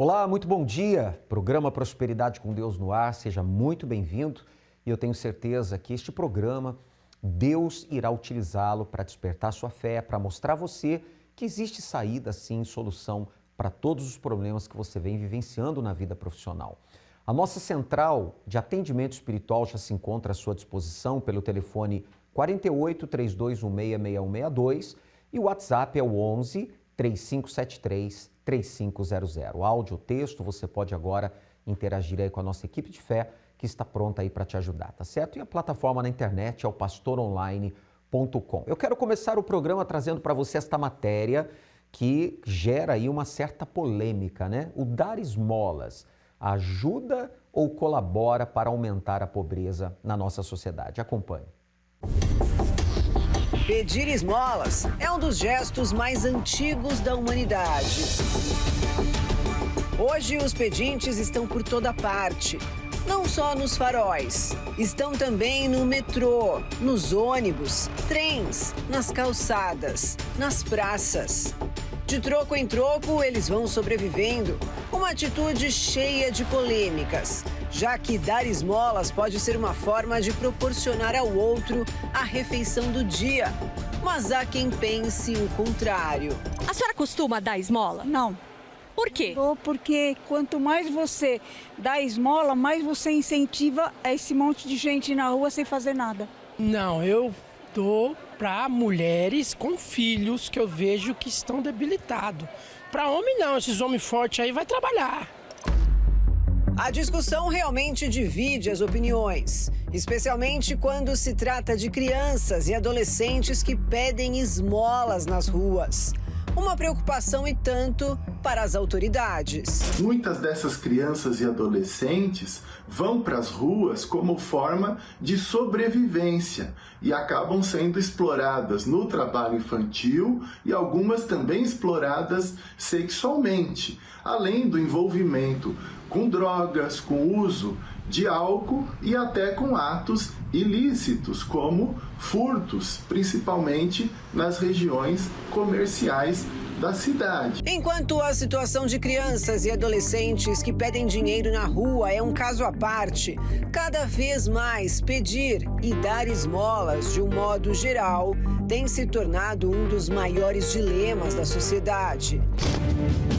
Olá, muito bom dia. Programa Prosperidade com Deus no ar, seja muito bem-vindo. E eu tenho certeza que este programa, Deus irá utilizá-lo para despertar sua fé, para mostrar a você que existe saída, sim, solução para todos os problemas que você vem vivenciando na vida profissional. A nossa central de atendimento espiritual já se encontra à sua disposição pelo telefone 48 3216 6162 e o WhatsApp é o 11 3573 3500. Áudio, texto, você pode agora interagir aí com a nossa equipe de fé que está pronta aí para te ajudar, tá certo? E a plataforma na internet é o pastoronline.com. Eu quero começar o programa trazendo para você esta matéria que gera aí uma certa polêmica, né? O dar esmolas ajuda ou colabora para aumentar a pobreza na nossa sociedade? Acompanhe. Pedir esmolas é um dos gestos mais antigos da humanidade. Hoje, os pedintes estão por toda parte, não só nos faróis. Estão também no metrô, nos ônibus, trens, nas calçadas, nas praças. De troco em troco, eles vão sobrevivendo. Uma atitude cheia de polêmicas, já que dar esmolas pode ser uma forma de proporcionar ao outro a refeição do dia. Mas há quem pense o contrário. A senhora costuma dar esmola? Não. Por quê? Porque quanto mais você dá esmola, mais você incentiva esse monte de gente na rua sem fazer nada. Não, eu dou para mulheres com filhos que eu vejo que estão debilitados. Para homem não, esses homens fortes aí vai trabalhar. A discussão realmente divide as opiniões, especialmente quando se trata de crianças e adolescentes que pedem esmolas nas ruas. Uma preocupação e tanto para as autoridades. Muitas dessas crianças e adolescentes vão para as ruas como forma de sobrevivência e acabam sendo exploradas no trabalho infantil e algumas também exploradas sexualmente, além do envolvimento com drogas, com uso de álcool e até com atos ilícitos, como furtos, principalmente nas regiões comerciais da cidade. Enquanto a situação de crianças e adolescentes que pedem dinheiro na rua é um caso à parte, cada vez mais pedir e dar esmolas, de um modo geral, tem se tornado um dos maiores dilemas da sociedade.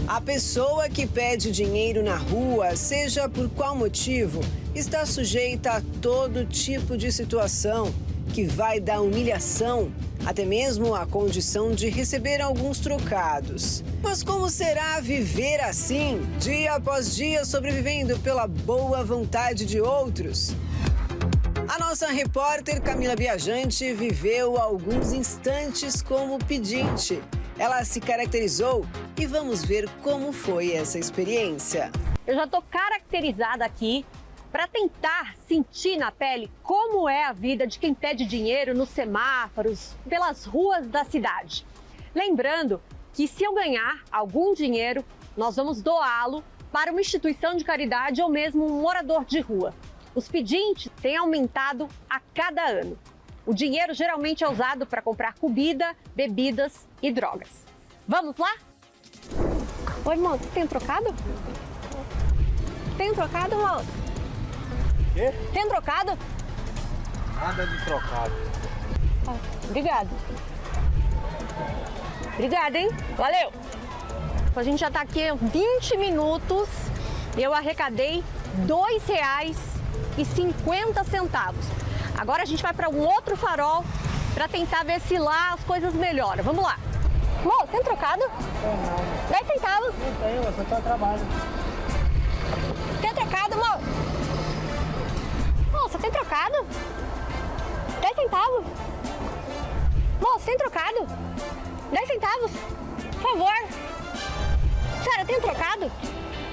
A pessoa que pede dinheiro na rua, seja por qual motivo, está sujeita a todo tipo de situação, que vai da humilhação até mesmo a condição de receber alguns trocados. Mas como será viver assim, dia após dia, sobrevivendo pela boa vontade de outros? A nossa repórter Camila Viajante viveu alguns instantes como pedinte. Ela se caracterizou e vamos ver como foi essa experiência. Eu já estou caracterizada aqui para tentar sentir na pele como é a vida de quem pede dinheiro nos semáforos, pelas ruas da cidade. Lembrando que se eu ganhar algum dinheiro, nós vamos doá-lo para uma instituição de caridade ou mesmo um morador de rua. Os pedintes têm aumentado a cada ano. O dinheiro geralmente é usado para comprar comida, bebidas e drogas. Vamos lá? Oi, moço, tem trocado? Tem trocado, moço? Quê? Tem trocado? Nada de trocado. Obrigado. Obrigada, hein? Valeu! A gente já tá aqui há 20 minutos. Eu arrecadei R$2,50. Agora a gente vai para um outro farol para tentar ver se lá as coisas melhoram. Vamos lá. Moço, tem trocado? Não. 10 centavos. Não tenho, você tá trabalho. Tem trocado, moço? Moça, tem trocado? 10 centavos. Moço, tem trocado? 10 centavos. Por favor. Senhora, tem trocado?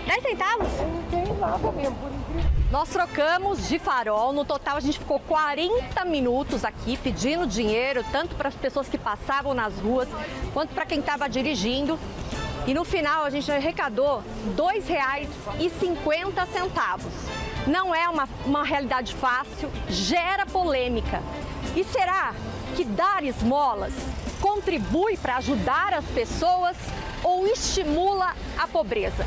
10 centavos. Não tem nada mesmo, por incrível. Nós trocamos de farol, no total a gente ficou 40 minutos aqui pedindo dinheiro, tanto para as pessoas que passavam nas ruas, quanto para quem estava dirigindo. E no final a gente arrecadou R$2,50. Não é uma realidade fácil, gera polêmica. E será que dar esmolas contribui para ajudar as pessoas ou estimula a pobreza?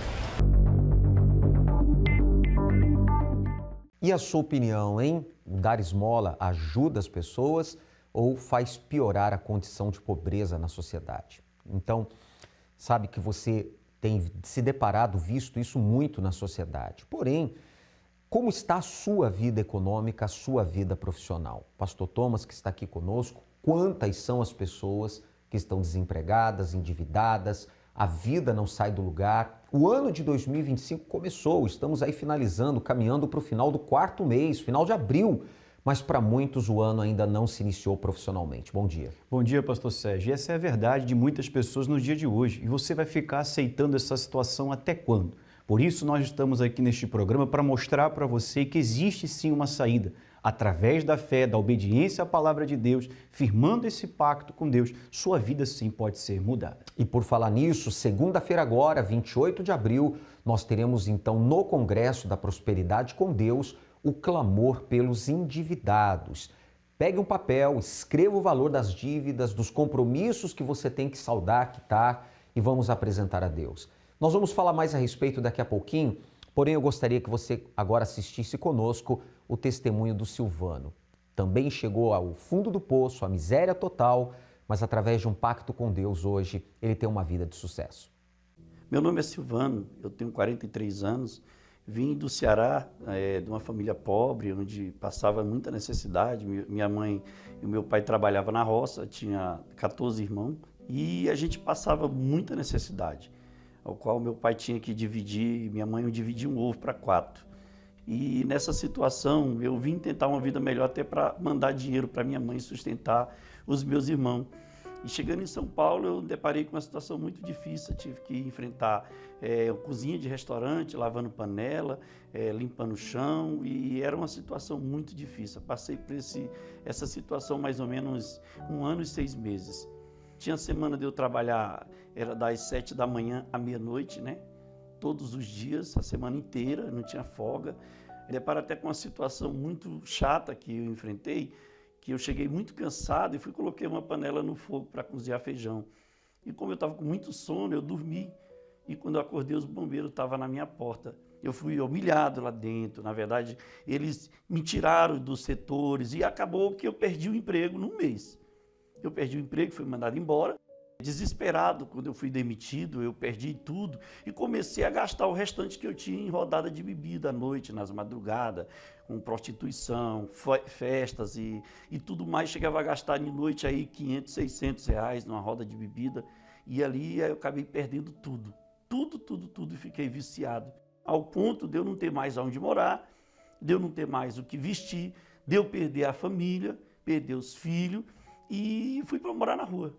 E a sua opinião, hein? O dar esmola ajuda as pessoas ou faz piorar a condição de pobreza na sociedade? Então, sabe que você tem se deparado, visto isso muito na sociedade. Porém, como está a sua vida econômica, a sua vida profissional? Pastor Thomas, que está aqui conosco, quantas são as pessoas que estão desempregadas, endividadas, a vida não sai do lugar? O ano de 2025 começou, estamos aí finalizando, caminhando para o final do 4º mês, final de abril, mas para muitos o ano ainda não se iniciou profissionalmente. Bom dia. Bom dia, pastor Sérgio. E essa é a verdade de muitas pessoas no dia de hoje. E você vai ficar aceitando essa situação até quando? Por isso nós estamos aqui neste programa para mostrar para você que existe sim uma saída. Através da fé, da obediência à palavra de Deus, firmando esse pacto com Deus, sua vida sim pode ser mudada. E por falar nisso, segunda-feira agora, 28 de abril, nós teremos então no Congresso da Prosperidade com Deus o clamor pelos endividados. Pegue um papel, escreva o valor das dívidas, dos compromissos que você tem que saldar, quitar e vamos apresentar a Deus. Nós vamos falar mais a respeito daqui a pouquinho, porém eu gostaria que você agora assistisse conosco o testemunho do Silvano. Também chegou ao fundo do poço, à miséria total, mas através de um pacto com Deus hoje, ele tem uma vida de sucesso. Meu nome é Silvano, eu tenho 43 anos, vim do Ceará, de uma família pobre, onde passava muita necessidade. Minha mãe e meu pai trabalhavam na roça, tinha 14 irmãos, e a gente passava muita necessidade, ao qual meu pai tinha que dividir, minha mãe dividia um ovo para 4. E nessa situação eu vim tentar uma vida melhor até para mandar dinheiro para minha mãe sustentar os meus irmãos. E chegando em São Paulo eu deparei com uma situação muito difícil, eu tive que enfrentar cozinha de restaurante, lavando panela, limpando o chão, e era uma situação muito difícil. Eu passei por essa situação mais ou menos 1 ano e 6 meses. Tinha semana de eu trabalhar, era das 7 da manhã à meia-noite, né? Todos os dias, a semana inteira, não tinha folga. Deparo até com uma situação muito chata que eu enfrentei, que eu cheguei muito cansado e coloquei uma panela no fogo para cozinhar feijão. E como eu estava com muito sono, eu dormi. E quando eu acordei, os bombeiros estavam na minha porta. Eu fui humilhado lá dentro. Na verdade, eles me tiraram dos setores e acabou que eu perdi o emprego num mês. Eu perdi o emprego, fui mandado embora. Desesperado, quando eu fui demitido, eu perdi tudo e comecei a gastar o restante que eu tinha em rodada de bebida à noite, nas madrugadas, com prostituição, festas e tudo mais. Chegava a gastar de noite aí 500, 600 reais numa roda de bebida e ali eu acabei perdendo tudo, tudo e fiquei viciado. Ao ponto de eu não ter mais aonde morar, de eu não ter mais o que vestir, de eu perder a família, perder os filhos e fui para morar na rua.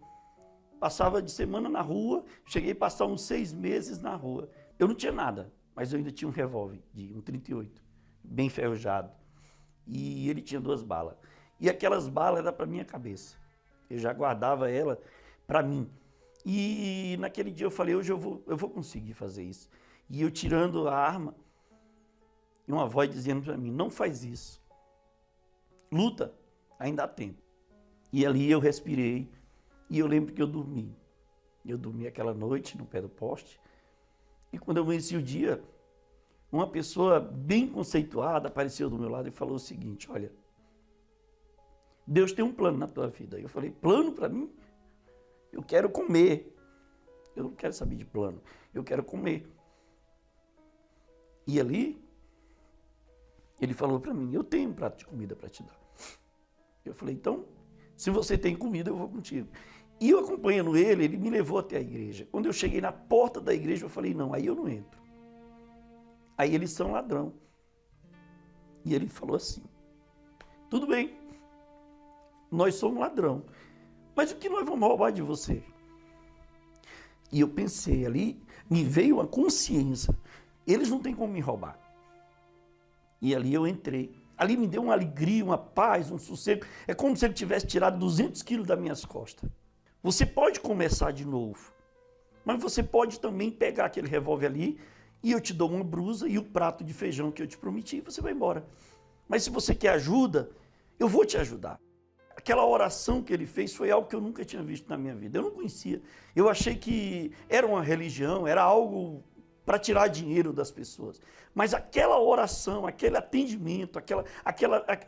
Passava de semana na rua, cheguei a passar uns 6 meses na rua. Eu não tinha nada, mas eu ainda tinha um revólver, um 38, bem enferrujado. E ele tinha 2 balas. E aquelas balas eram para minha cabeça. Eu já guardava ela para mim. E naquele dia eu falei, hoje eu vou conseguir fazer isso. E eu tirando a arma, e uma voz dizendo para mim, não faz isso. Luta, ainda há tempo. E ali eu respirei. E eu lembro que eu dormi. Eu dormi aquela noite no pé do poste. E quando eu amanheci o dia, uma pessoa bem conceituada apareceu do meu lado e falou o seguinte, olha, Deus tem um plano na tua vida. Eu falei, plano para mim? Eu quero comer. Eu não quero saber de plano. Eu quero comer. E ali, ele falou para mim, eu tenho um prato de comida para te dar. Eu falei, então, se você tem comida, eu vou contigo. E eu acompanhando ele me levou até a igreja. Quando eu cheguei na porta da igreja, eu falei, não, aí eu não entro. Aí eles são ladrão. E ele falou assim, tudo bem, nós somos ladrão, mas o que nós vamos roubar de você? E eu pensei ali, me veio uma consciência, eles não têm como me roubar. E ali eu entrei. Ali me deu uma alegria, uma paz, um sossego. É como se ele tivesse tirado 200 quilos das minhas costas. Você pode começar de novo, mas você pode também pegar aquele revólver ali e eu te dou uma brusa e o prato de feijão que eu te prometi e você vai embora. Mas se você quer ajuda, eu vou te ajudar. Aquela oração que ele fez foi algo que eu nunca tinha visto na minha vida. Eu não conhecia. Eu achei que era uma religião, era algo para tirar dinheiro das pessoas. Mas aquela oração, aquele atendimento,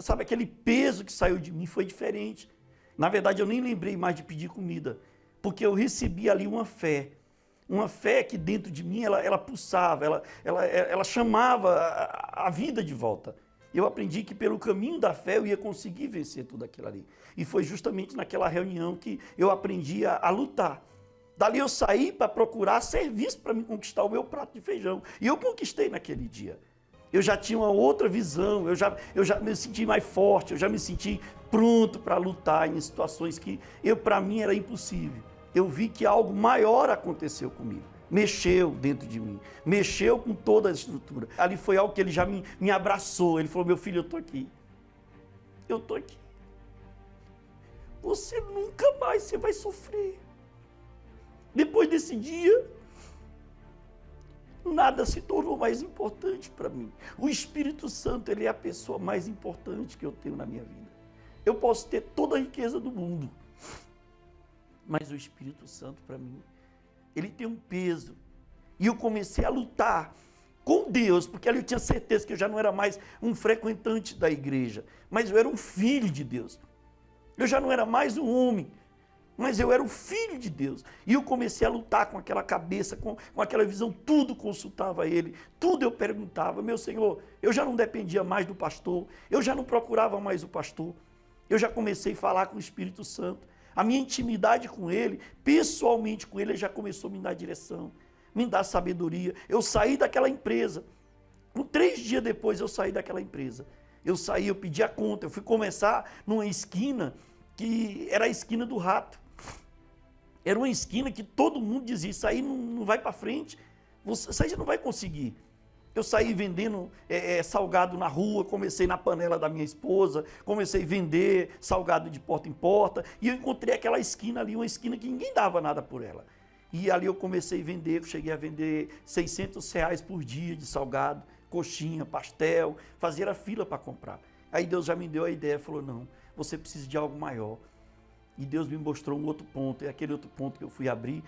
sabe, aquele peso que saiu de mim foi diferente. Na verdade, eu nem lembrei mais de pedir comida, porque eu recebi ali uma fé que dentro de mim, ela pulsava, ela chamava a vida de volta. Eu aprendi que pelo caminho da fé eu ia conseguir vencer tudo aquilo ali. E foi justamente naquela reunião que eu aprendi a lutar. Dali eu saí para procurar serviço para me conquistar o meu prato de feijão. E eu conquistei naquele dia. Eu já tinha uma outra visão, eu já me senti mais forte, eu já me senti pronto para lutar em situações que para mim era impossível. Eu vi que algo maior aconteceu comigo. Mexeu dentro de mim, mexeu com toda a estrutura. Ali foi algo que ele já me abraçou. Ele falou, meu filho, eu estou aqui. Eu estou aqui. Você nunca mais você vai sofrer. Depois desse dia, nada se tornou mais importante para mim. O Espírito Santo, ele é a pessoa mais importante que eu tenho na minha vida. Eu posso ter toda a riqueza do mundo, mas o Espírito Santo, para mim, ele tem um peso. E eu comecei a lutar com Deus, porque ali eu tinha certeza que eu já não era mais um frequentante da igreja, mas eu era um filho de Deus. Eu já não era mais um homem, mas eu era o filho de Deus. E eu comecei a lutar com aquela cabeça, com aquela visão, tudo consultava ele, tudo eu perguntava. Meu Senhor, eu já não dependia mais do pastor, eu já não procurava mais o pastor, eu já comecei a falar com o Espírito Santo. A minha intimidade com ele, pessoalmente com ele já começou a me dar direção, me dar sabedoria. Eu saí daquela empresa. 3 dias depois eu saí daquela empresa. Eu saí, eu pedi a conta, eu fui começar numa esquina que era a esquina do rato. Era uma esquina que todo mundo dizia, isso aí não vai para frente, isso aí você não vai conseguir. Eu saí vendendo salgado na rua, comecei na panela da minha esposa, comecei a vender salgado de porta em porta, e eu encontrei aquela esquina ali, uma esquina que ninguém dava nada por ela. E ali eu comecei a vender, cheguei a vender R$600 por dia de salgado, coxinha, pastel, fazia a fila para comprar. Aí Deus já me deu a ideia, falou, não, você precisa de algo maior. E Deus me mostrou um outro ponto, é aquele outro ponto que eu fui abrir,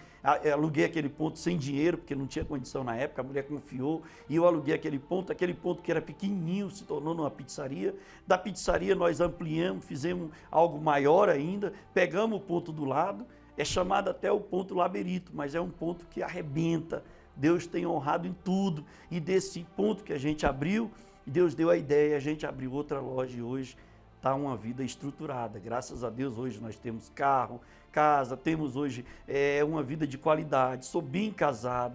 aluguei aquele ponto sem dinheiro, porque não tinha condição na época, a mulher confiou, e eu aluguei aquele ponto que era pequenininho, se tornou numa pizzaria. Da pizzaria nós ampliamos, fizemos algo maior ainda, pegamos o ponto do lado, é chamado até o ponto Laberito, mas é um ponto que arrebenta. Deus tem honrado em tudo, e desse ponto que a gente abriu, Deus deu a ideia, a gente abriu outra loja e hoje está uma vida estruturada. Graças a Deus hoje nós temos carro, casa, temos hoje uma vida de qualidade, sou bem casado,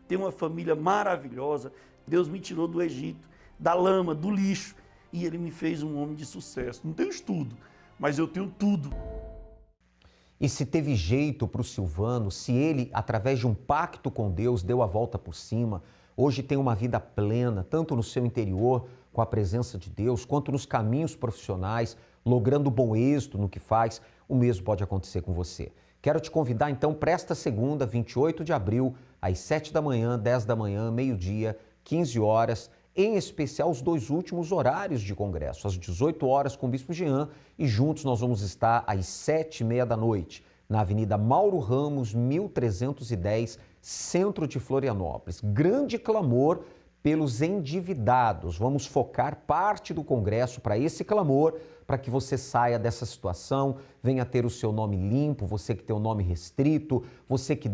tenho uma família maravilhosa. Deus me tirou do Egito, da lama, do lixo, e Ele me fez um homem de sucesso. Não tenho estudo, mas eu tenho tudo. E se teve jeito para o Silvano, se ele, através de um pacto com Deus, deu a volta por cima, hoje tem uma vida plena, tanto no seu interior, com a presença de Deus, quanto nos caminhos profissionais, logrando bom êxito no que faz, o mesmo pode acontecer com você. Quero te convidar então para esta segunda, 28 de abril, às 7 da manhã, 10 da manhã, meio-dia, 15 horas, em especial os 2 últimos horários de congresso, às 18 horas com o Bispo Jean, e juntos nós vamos estar às 7h30 da noite, na Avenida Mauro Ramos, 1310, centro de Florianópolis. Grande clamor pelos endividados. Vamos focar parte do congresso para esse clamor, para que você saia dessa situação, venha ter o seu nome limpo, você que tem o nome restrito, você que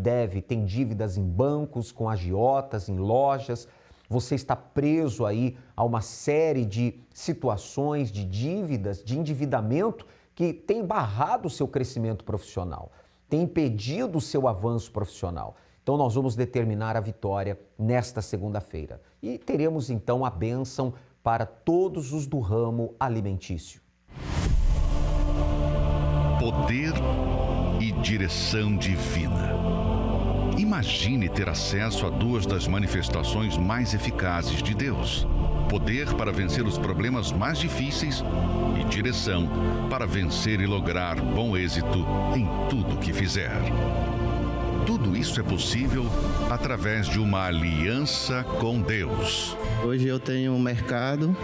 tem dívidas em bancos, com agiotas, em lojas, você está preso aí a uma série de situações, de dívidas, de endividamento que tem barrado o seu crescimento profissional, tem impedido o seu avanço profissional. Então nós vamos determinar a vitória nesta segunda-feira e teremos então a bênção para todos os do ramo alimentício. Poder e direção divina. Imagine ter acesso a 2 das manifestações mais eficazes de Deus: poder para vencer os problemas mais difíceis e direção para vencer e lograr bom êxito em tudo que fizer. Tudo isso é possível através de uma aliança com Deus. Hoje eu tenho um mercado,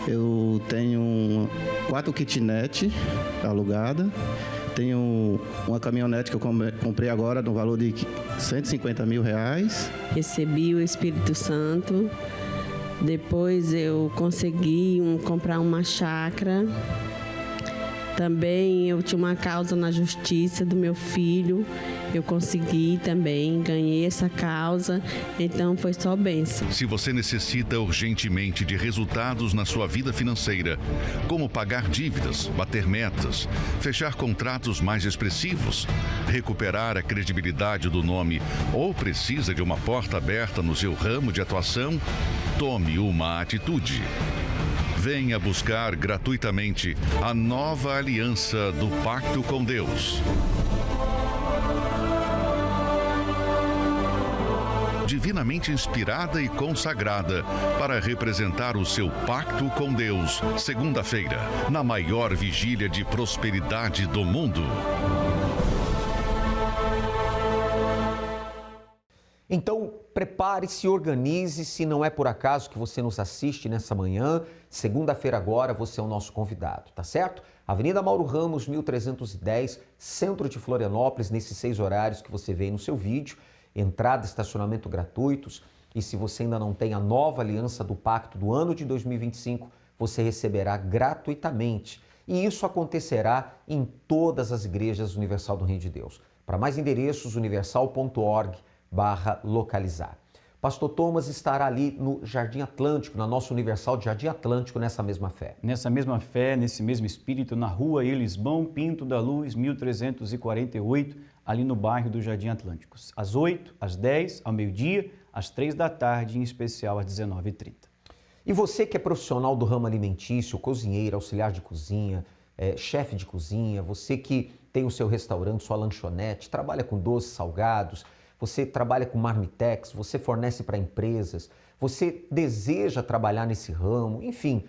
eu tenho 4 kitnet alugadas, Tenho uma caminhonete que eu comprei agora no valor de R$150 mil. Recebi o Espírito Santo. Depois eu consegui comprar uma chácara. Também eu tinha uma causa na justiça do meu filho. Eu consegui também, ganhei essa causa, então foi só bênção. Se você necessita urgentemente de resultados na sua vida financeira, como pagar dívidas, bater metas, fechar contratos mais expressivos, recuperar a credibilidade do nome ou precisa de uma porta aberta no seu ramo de atuação, tome uma atitude. Venha buscar gratuitamente a nova aliança do Pacto com Deus. Divinamente inspirada e consagrada para representar o seu pacto com Deus, segunda-feira, na maior vigília de prosperidade do mundo. Então, prepare-se, organize-se, não é por acaso que você nos assiste nessa manhã. Segunda-feira agora você é o nosso convidado, tá certo? Avenida Mauro Ramos, 1310, centro de Florianópolis, nesses 6 horários que você vê aí no seu vídeo. Entrada e estacionamento gratuitos. E se você ainda não tem a nova aliança do pacto do ano de 2025, você receberá gratuitamente. E isso acontecerá em todas as igrejas Universal do Reino de Deus. Para mais endereços, universal.org/localizar. Pastor Thomas estará ali no Jardim Atlântico, na nossa Universal de Jardim Atlântico, nessa mesma fé. Nessa mesma fé, nesse mesmo espírito, na rua Elisbão Pinto da Luz, 1348, ali no bairro do Jardim Atlântico. Às 8, às 10, ao meio-dia, às 3 da tarde, em especial às 19h30. E você que é profissional do ramo alimentício, cozinheiro, auxiliar de cozinha, chefe de cozinha, você que tem o seu restaurante, sua lanchonete, trabalha com doces, salgados, você trabalha com marmitex, você fornece para empresas, você deseja trabalhar nesse ramo, enfim,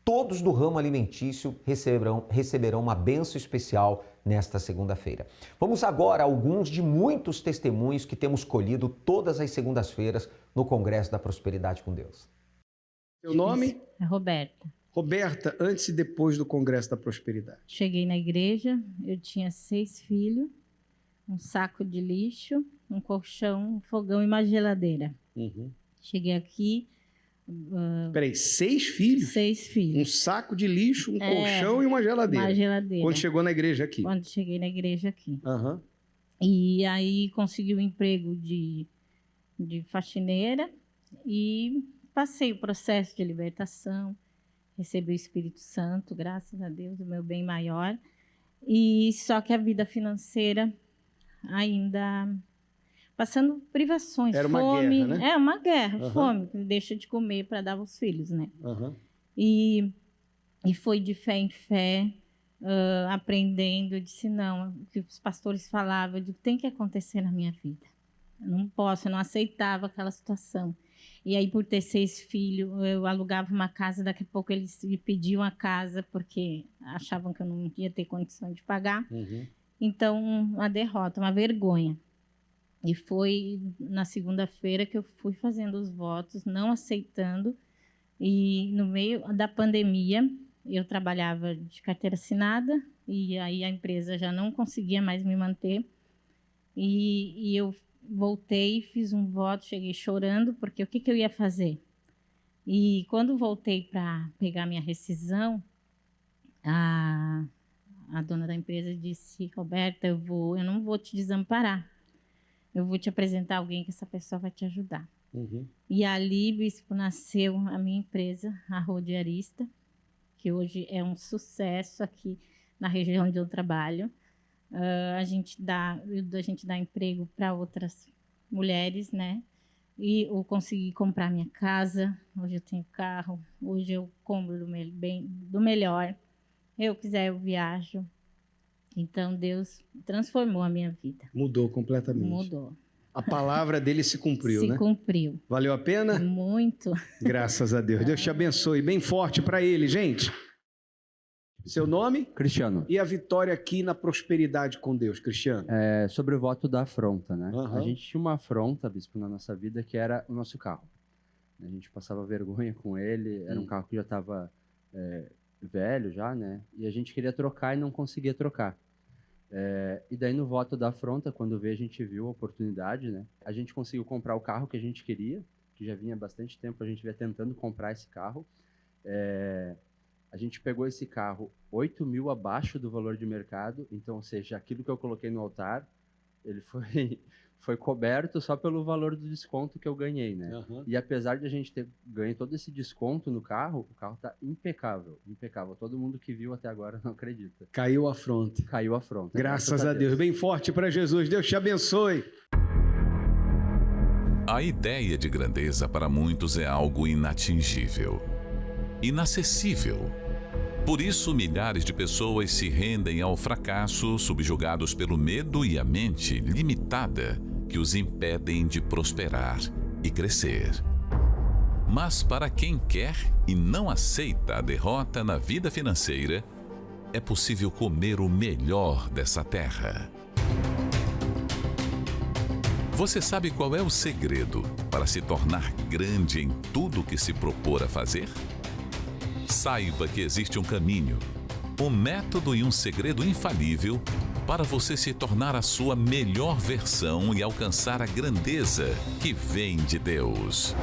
todos do ramo alimentício receberão uma bênção especial nesta segunda-feira. Vamos agora a alguns de muitos testemunhos que temos colhido todas as segundas-feiras no Congresso da Prosperidade com Deus. Seu nome? É Roberta. Roberta, antes e depois do Congresso da Prosperidade. Cheguei na igreja, eu tinha 6 filhos, um saco de lixo, um colchão, um fogão e uma geladeira. Cheguei aqui... Peraí, 6 filhos? 6 filhos. Um saco de lixo, um colchão e uma geladeira. Uma geladeira. Quando chegou na igreja aqui? Quando cheguei na igreja aqui. E aí consegui um emprego de faxineira e passei o processo de libertação, recebi o Espírito Santo, graças a Deus, o meu bem maior. E só que a vida financeira ainda... passando privações, era uma fome. Guerra, né? É uma guerra, fome, deixa de comer para dar aos filhos, né? E foi de fé em fé, aprendendo. Eu disse, não, o que os pastores falavam, eu digo, tem que acontecer na minha vida. Eu não posso, eu não aceitava aquela situação. E aí, por ter 6 filhos, eu alugava uma casa, daqui a pouco eles me pediam a casa, porque achavam que eu não ia ter condição de pagar. Então, uma derrota, uma vergonha. E foi na segunda-feira que eu fui fazendo os votos, não aceitando. E no meio da pandemia, eu trabalhava de carteira assinada, e aí a empresa já não conseguia mais me manter. E eu voltei, fiz um voto, cheguei chorando, porque o que eu ia fazer? E quando voltei para pegar minha rescisão, a dona da empresa disse, Roberta, eu não vou te desamparar. Eu vou te apresentar alguém que essa pessoa vai te ajudar. E ali, Bispo, nasceu a minha empresa, a Rodiarista, que hoje é um sucesso aqui na região onde eu trabalho. A gente dá emprego para outras mulheres, né? E eu consegui comprar minha casa, hoje eu tenho carro, hoje eu compro do melhor. Eu quiser, eu viajo. Então, Deus transformou a minha vida. Mudou completamente. Mudou. A palavra dele se cumpriu, né? Se cumpriu. Valeu a pena? Muito. Graças a Deus. Deus te abençoe. Bem forte para ele, gente. Seu nome? Cristiano. E a vitória aqui na prosperidade com Deus, Cristiano? Sobre o voto da afronta, né? A gente tinha uma afronta, Bispo, na nossa vida, que era o nosso carro. A gente passava vergonha com ele, era um carro que já estava velho já, né? E a gente queria trocar e não conseguia trocar. E daí no voto da afronta, quando veio, a gente viu a oportunidade, né? A gente conseguiu comprar o carro que a gente queria, que já vinha há bastante tempo, a gente vinha tentando comprar esse carro. A gente pegou esse carro 8 mil abaixo do valor de mercado, então, ou seja, aquilo que eu coloquei no altar, ele foi coberto só pelo valor do desconto que eu ganhei, né? Uhum. E apesar de a gente ter ganho todo esse desconto no carro, o carro tá impecável, impecável. Todo mundo que viu até agora não acredita. Caiu a afronta. Caiu a afronta. Graças a Deus. Bem forte para Jesus. Deus te abençoe. A ideia de grandeza para muitos é algo inatingível, inacessível. Por isso, milhares de pessoas se rendem ao fracasso, subjugados pelo medo e a mente limitada que os impedem de prosperar e crescer. Mas para quem quer e não aceita a derrota na vida financeira, é possível comer o melhor dessa terra. Você sabe qual é o segredo para se tornar grande em tudo que se propor a fazer? Saiba que existe um caminho, um método e um segredo infalível para você se tornar a sua melhor versão e alcançar a grandeza que vem de Deus.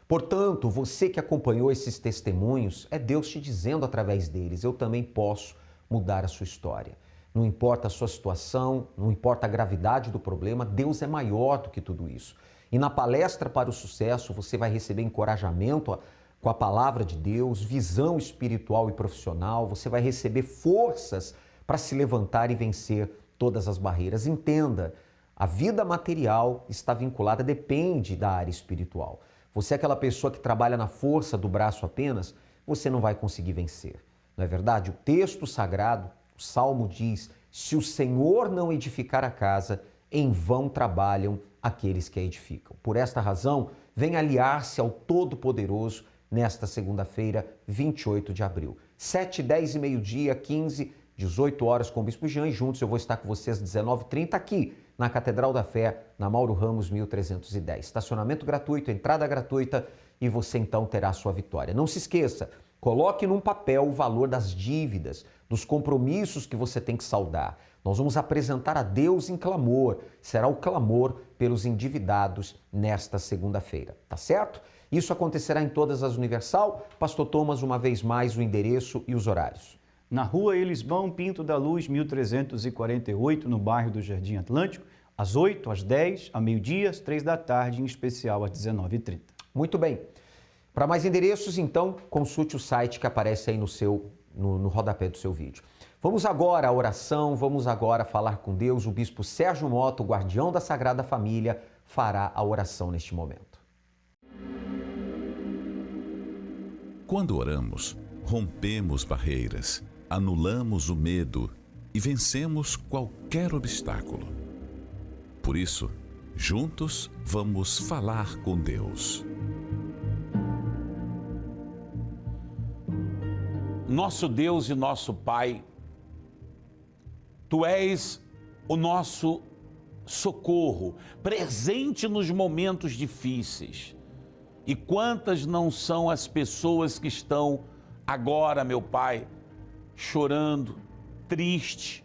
Portanto, você que acompanhou esses testemunhos, é Deus te dizendo através deles: eu também posso mudar a sua história. Não importa a sua situação, não importa a gravidade do problema, Deus é maior do que tudo isso. E na palestra para o sucesso, você vai receber encorajamento com a palavra de Deus, visão espiritual e profissional, você vai receber forças para se levantar e vencer todas as barreiras. Entenda, a vida material está vinculada, depende da área espiritual. Você é aquela pessoa que trabalha na força do braço apenas, você não vai conseguir vencer. Não é verdade? O texto sagrado, o Salmo diz: se o Senhor não edificar a casa, em vão trabalham aqueles que a edificam. Por esta razão, venha aliar-se ao Todo-Poderoso nesta segunda-feira, 28 de abril. 7, 10 e meio-dia, 15, 18 horas com o Bispo Jean, e juntos eu vou estar com vocês às 19h30 aqui na Catedral da Fé, na Mauro Ramos 1310. Estacionamento gratuito, entrada gratuita, e você então terá a sua vitória. Não se esqueça, coloque num papel o valor das dívidas, dos compromissos que você tem que saldar. Nós vamos apresentar a Deus em clamor. Será o clamor pelos endividados nesta segunda-feira, tá certo? Isso acontecerá em todas as Universal. Pastor Thomas, uma vez mais, o endereço e os horários. Na rua Elisbão Pinto da Luz, 1348, no bairro do Jardim Atlântico, às 8, às 10, à meio-dia, às 3 da tarde, em especial às 19h30. Muito bem. Para mais endereços, então, consulte o site que aparece aí no rodapé do seu vídeo. Vamos agora à oração, vamos agora falar com Deus. O bispo Sérgio Mota, o guardião da Sagrada Família, fará a oração neste momento. Quando oramos, rompemos barreiras, anulamos o medo e vencemos qualquer obstáculo. Por isso, juntos vamos falar com Deus. Nosso Deus e nosso Pai, Tu és o nosso socorro, presente nos momentos difíceis. E quantas não são as pessoas que estão agora, meu Pai, chorando, triste,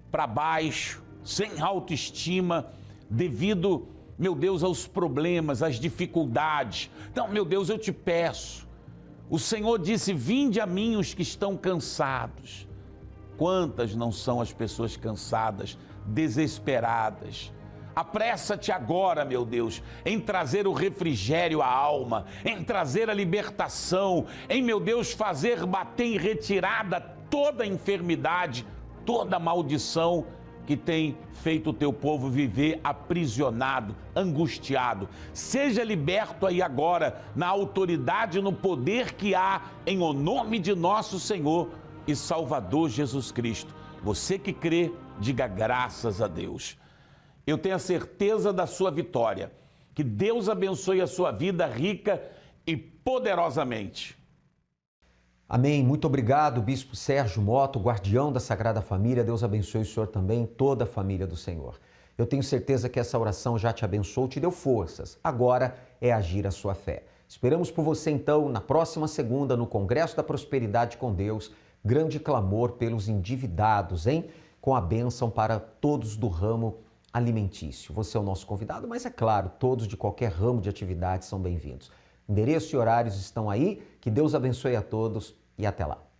para baixo, sem autoestima, devido, meu Deus, aos problemas, às dificuldades. Então, meu Deus, eu te peço, o Senhor disse: vinde a mim os que estão cansados. Quantas não são as pessoas cansadas, desesperadas? Apressa-te agora, meu Deus, em trazer o refrigério à alma, em trazer a libertação, em, meu Deus, fazer bater em retirada toda a enfermidade, toda a maldição que tem feito o teu povo viver aprisionado, angustiado. Seja liberto aí agora, na autoridade e no poder que há em o nome de nosso Senhor e Salvador Jesus Cristo. Você que crê, diga graças a Deus. Eu tenho a certeza da sua vitória. Que Deus abençoe a sua vida rica e poderosamente. Amém. Muito obrigado, Bispo Sérgio Mota, guardião da Sagrada Família. Deus abençoe o senhor também, toda a família do Senhor. Eu tenho certeza que essa oração já te abençoou, te deu forças. Agora é agir a sua fé. Esperamos por você então na próxima segunda no Congresso da Prosperidade com Deus. Grande clamor pelos endividados, hein? Com a bênção para todos do ramo alimentício. Você é o nosso convidado, mas é claro, todos de qualquer ramo de atividade são bem-vindos. Endereço e horários estão aí. Que Deus abençoe a todos e até lá.